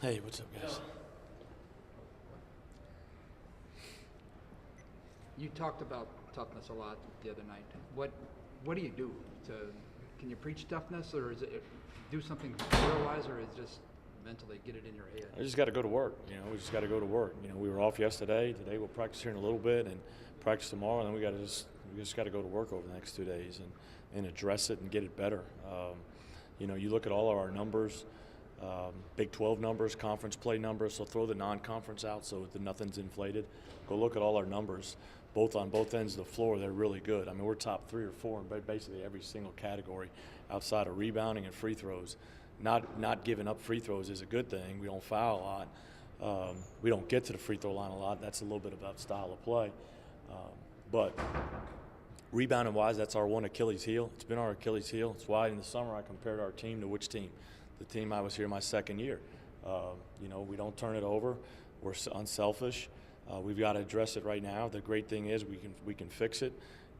Hey, what's up, guys? You talked about toughness a lot the other night. What do you do can you preach toughness, or is it do something skill-wise, or is it just mentally get it in your head? I just got to go to work. We just got to go to work. We were off yesterday. Today we'll practice here in a little bit and practice tomorrow. And then we just got to go to work over the next 2 days and address it and get it better. You look at all of our numbers, Big 12 numbers, conference play numbers. So throw the non-conference out so that nothing's inflated. Go look at all our numbers. Both on both ends of the floor, they're really good. I mean, we're top 3 or 4 in basically every single category outside of rebounding and free throws. Not giving up free throws is a good thing. We don't foul a lot. We don't get to the free throw line a lot. That's a little bit about style of play. But rebounding-wise, that's our one Achilles heel. It's been our Achilles heel. It's why in the summer I compared our team to which team? The team I was here my second year. We don't turn it over. We're unselfish. We've got to address it right now. The great thing is we can fix it,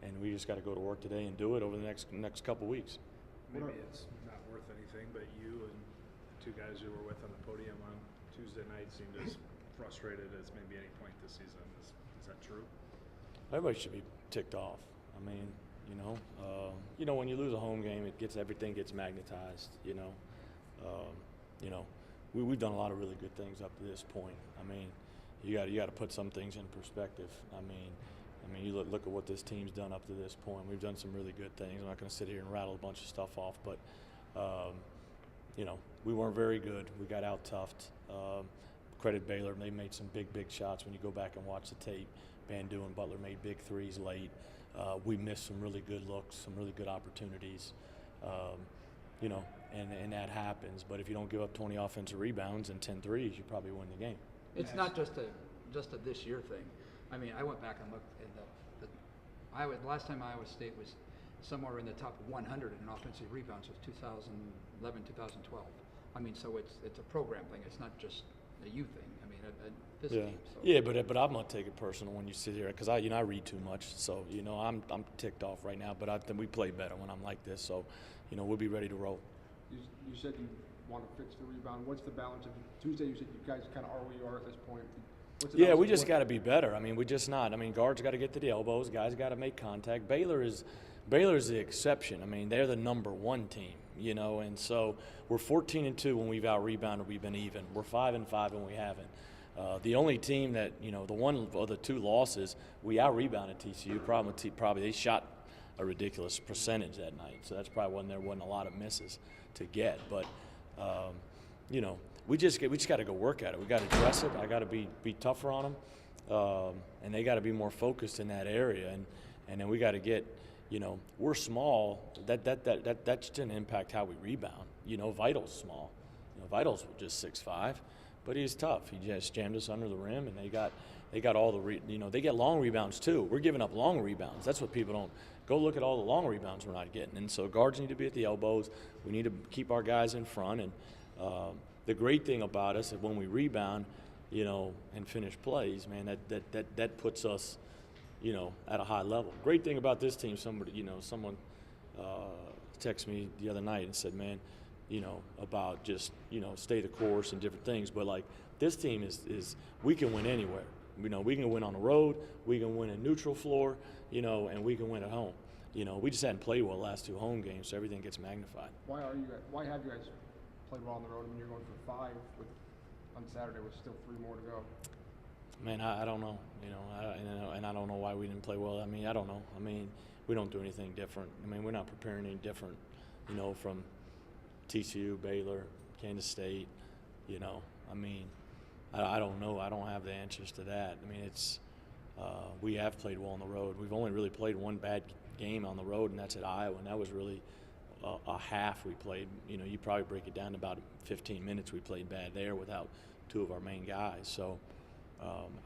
and we just got to go to work today and do it over the next couple weeks. Maybe it's not worth anything, but you and the 2 guys you were with on the podium on Tuesday night seemed as frustrated as maybe any point this season. Is that true? Everybody should be ticked off. I mean, when you lose a home game, everything gets magnetized. We've done a lot of really good things up to this point. I mean, you got to put some things in perspective. I mean, you look at what this team's done up to this point. We've done some really good things. I'm not going to sit here and rattle a bunch of stuff off, but we weren't very good. We got out-toughed. Credit Baylor. They made some big shots. When you go back and watch the tape, Bandu and Butler made big threes late. We missed some really good looks, some really good opportunities. And that happens. But if you don't give up 20 offensive rebounds and 10 threes, you probably win the game. It's not just a this year thing. I mean, I went back and looked at the last time Iowa State was somewhere in the top 100 in offensive rebounds was 2011, 2012. I mean, so it's a program thing. It's not just a you thing. I mean, this team. So. Yeah, but I'm gonna take it personal when you sit here because I read too much. So I'm ticked off right now. But I think we play better when I'm like this. So we'll be ready to roll. You said you want to fix the rebound. What's the balance of Tuesday? You said you guys kind of are where you are at this point. Yeah, we just got to be better. I mean, we're just not. I mean, guards got to get to the elbows. Guys got to make contact. Baylor's the exception. I mean, they're the number 1 team, and so we're 14-2 when we've out-rebounded. We've been even. We're 5-5 when we haven't. The only team that, the one of the 2 losses, we out-rebounded TCU. Probably they shot a ridiculous percentage that night. So that's probably when there wasn't a lot of misses to get. But, we just got to go work at it. We got to address it. I got to be tougher on them, and they got to be more focused in that area. And then we got to get, we're small. That didn't impact how we rebound. Vital's small. Vital's just 6'5", but he's tough. He just jammed us under the rim, and they got all the they get long rebounds too. We're giving up long rebounds. That's what people don't. Go look at all the long rebounds we're not getting. And so guards need to be at the elbows. We need to keep our guys in front. And the great thing about us is when we rebound, and finish plays, man, that puts us, at a high level. Great thing about this team, someone texted me the other night and said, man, about just, stay the course and different things. But, like, this team is we can win anywhere. We can win on the road. We can win a neutral floor, and we can win at home. We just hadn't played well the last 2 home games, so everything gets magnified. Why have you guys played well on the road? I mean, you're going for 5 on Saturday with still 3 more to go. Man, I don't know. And I don't know why we didn't play well. I mean, I don't know. I mean, we don't do anything different. I mean, we're not preparing any different, from TCU, Baylor, Kansas State. I mean, I don't know. I don't have the answers to that. I mean, we have played well on the road. We've only really played 1 bad game on the road, and that's at Iowa, and that was really a half we played. You probably break it down to about 15 minutes we played bad there without 2 of our main guys. So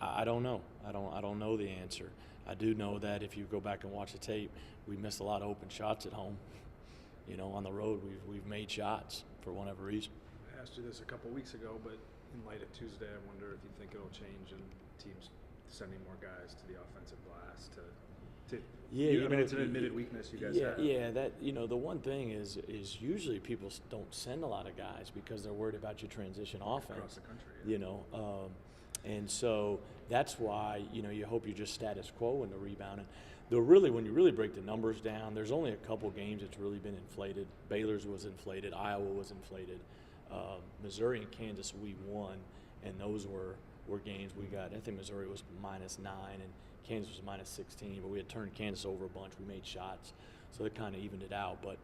I don't know. I don't know the answer. I do know that if you go back and watch the tape, we missed a lot of open shots at home. On the road we've made shots for whatever reason. I asked you this a couple weeks ago, but in light of Tuesday, I wonder if you think it'll change and teams sending more guys to the offensive glass to I mean, it's an admitted weakness you guys have. Yeah, that, the one thing is usually people don't send a lot of guys because they're worried about your transition offense. Across the country, And so that's why, you hope you're just status quo in the rebounding. When you really break the numbers down, there's only a couple games that's really been inflated. Baylor's was inflated, Iowa was inflated, Missouri and Kansas we won, and those were games we got. I think Missouri was -9 and Kansas was -16, but we had turned Kansas over a bunch. We made shots, so it kind of evened it out. But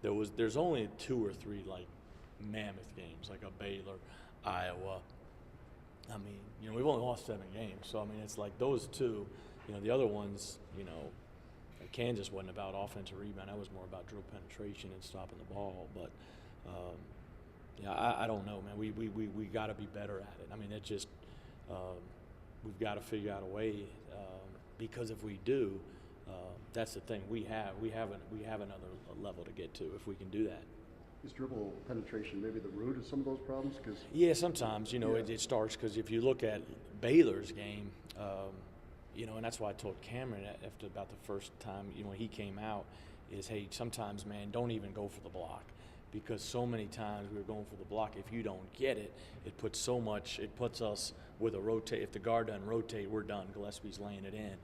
there's only 2 or 3 like mammoth games, like a Baylor, Iowa. I mean, we've only lost 7 games, so I mean it's like those 2. The other ones, Kansas wasn't about offensive rebound. That was more about dribble penetration and stopping the ball. But I don't know, man. We got to be better at it. I mean, it just we've got to figure out a way because if we do, that's the thing. We have another level to get to if we can do that. Is dribble penetration maybe the root of some of those problems? Yeah, sometimes it starts because if you look at Baylor's game, and that's why I told Cameron after about the first time when he came out is, hey, sometimes, man, don't even go for the block. Because so many times we were going for the block. If you don't get it, it puts us with a rotate. If the guard doesn't rotate, we're done. Gillespie's laying it in.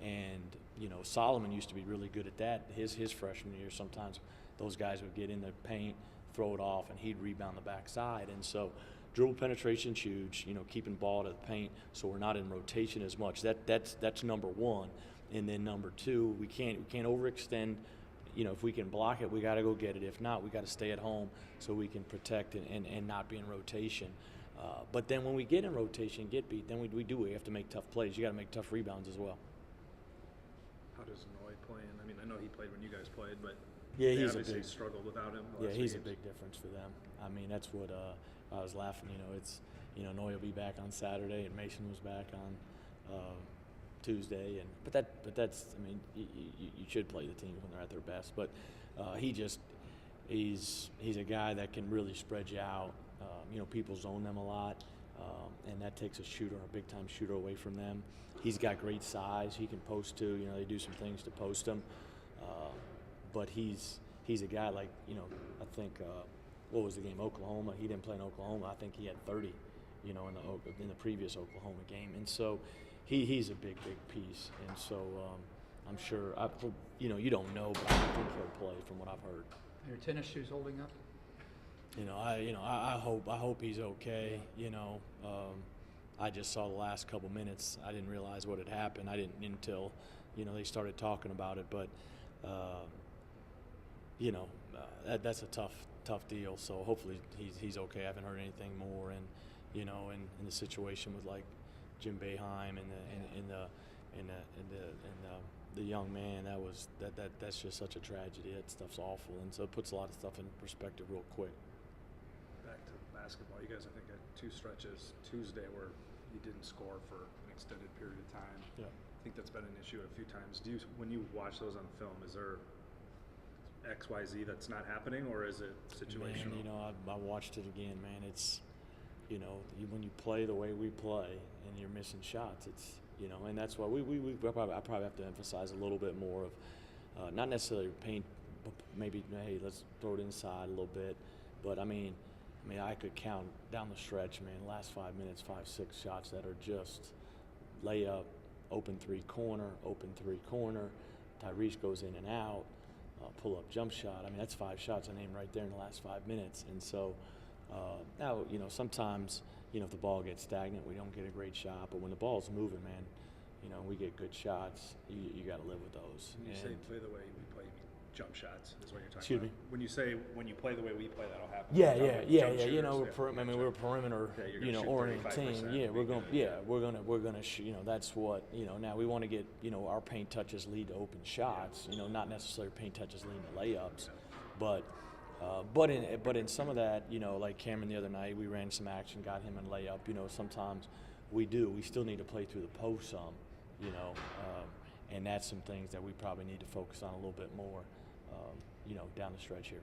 And, Solomon used to be really good at that. His freshman year, sometimes those guys would get in the paint, throw it off, and he'd rebound the backside. And so dribble penetration's huge, keeping ball to the paint so we're not in rotation as much. That's number 1. And then number 2, we can't overextend. If we can block it, we got to go get it. If not, we got to stay at home so we can protect and not be in rotation. But then when we get in rotation, get beat, then we have to make tough plays. You got to make tough rebounds as well. How does Noy play in? I mean, I know he played when you guys played, but yeah, they he's obviously struggled without him. Yeah, he's a big difference for them. I mean, that's what I was laughing. It's Noy will be back on Saturday, and Mason was back on Tuesday, but that's I mean you should play the teams when they're at their best. But he's a guy that can really spread you out. People zone them a lot, and that takes a big time shooter away from them. He's got great size. He can post too. They do some things to post him, but he's a guy like I think what was the game, Oklahoma? He didn't play in Oklahoma. I think he had 30, in the previous Oklahoma game, and so. He's a big piece, and so I'm sure. You don't know, but I think he'll play from what I've heard. Your tennis shoes holding up? I hope he's okay. I just saw the last couple minutes. I didn't realize what had happened. I didn't until they started talking about it. But that's a tough deal. So hopefully he's okay. I haven't heard anything more, and in the situation with like Jim Boeheim and the young man, that's just such a tragedy. That stuff's awful, and so it puts a lot of stuff in perspective real quick. Back to basketball, you guys I think had 2 stretches Tuesday where you didn't score for an extended period of time. Yeah. I think that's been an issue a few times. When you watch those on film, is there XYZ that's not happening, or is it situational? Man, I watched it again, man. It's when you play the way we play and you're missing shots, it's and that's why I probably have to emphasize a little bit more of not necessarily paint, but maybe hey, let's throw it inside a little bit. But I mean I could count down the stretch, man. Last 5 minutes, 5-6 shots that are just layup, open 3 corner, Tyrese goes in and out, pull up jump shot. I mean that's 5 shots I named right there in the last 5 minutes, and so. Now, sometimes, if the ball gets stagnant, we don't get a great shot. But when the ball's moving, man, we get good shots. You got to live with those. When you say play the way we play, you mean jump shots is what you're talking Excuse about. me? When you say when you play the way we play, that'll happen. Yeah. We're We're a perimeter, oriented team. Yeah, we're gonna that's what Now we want to get our paint touches lead to open shots. Not necessarily paint touches lead to layups, but in some of that, like Cameron the other night, we ran some action, got him in layup. Sometimes we still need to play through the post some, and that's some things that we probably need to focus on a little bit more, down the stretch here.